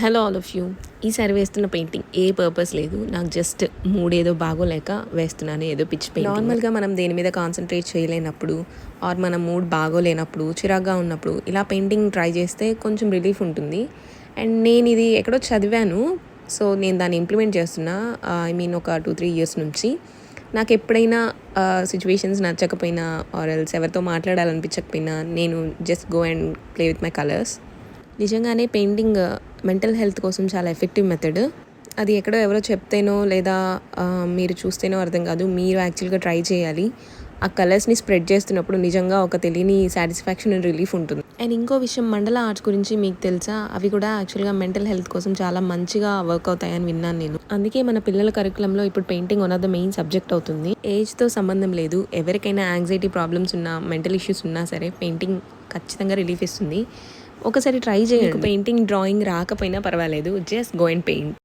Hello all of you. ఈసారి వేస్తున్న painting ఏ purpose లేదు, నాకు జస్ట్ మూడ్ ఏదో బాగోలేక వేస్తున్నాను, ఏదో పిచ్చి పెయింటింగ్. నార్మల్గా మనం దేని మీద కాన్సన్ట్రేట్ చేయలేనప్పుడు ఆర్ మన మూడ్ బాగోలేనప్పుడు చిరాగ్గా ఉన్నప్పుడు ఇలా పెయింటింగ్ ట్రై చేస్తే కొంచెం రిలీఫ్ ఉంటుంది. అండ్ నేను ఇది ఎక్కడో చదివాను, సో నేను దాన్ని ఇంప్లిమెంట్ చేస్తున్నా. ఒక 2-3 ఇయర్స్ నుంచి నాకు ఎప్పుడైనా సిచ్యువేషన్స్ నచ్చకపోయినా ఆర్ ఎల్స్ ఎవరితో మాట్లాడాలనిపించకపోయినా నేను just go and play with my colours. నిజంగానే పెయింటింగ్ మెంటల్ హెల్త్ కోసం చాలా ఎఫెక్టివ్ మెథడ్. అది ఎక్కడో ఎవరో చెప్తేనో లేదా మీరు చూస్తేనో అర్థం కాదు, మీరు యాక్చువల్గా ట్రై చేయాలి. ఆ కలర్స్ని స్ప్రెడ్ చేస్తున్నప్పుడు నిజంగా ఒక తెలియని సాటిస్ఫాక్షన్ అండ్ రిలీఫ్ ఉంటుంది. అండ్ ఇంకో విషయం, మండల ఆర్ట్స్ గురించి మీకు తెలుసా? అవి కూడా యాక్చువల్గా మెంటల్ హెల్త్ కోసం చాలా మంచిగా వర్క్ అవుతాయని విన్నాను నేను. అందుకే మన పిల్లల కరికులంలో ఇప్పుడు painting one of the main subject అవుతుంది. ఏజ్తో సంబంధం లేదు, ఎవరికైనా యాంగ్జైటీ ప్రాబ్లమ్స్ ఉన్నా మెంటల్ ఇష్యూస్ ఉన్నా సరే పెయింటింగ్ ఖచ్చితంగా రిలీఫ్ ఇస్తుంది. ఒకసారి ట్రై చేయండి. పెయింటింగ్ డ్రాయింగ్ రాకపోయినా పర్వాలేదు, జస్ట్ గో అండ్ పెయింట్.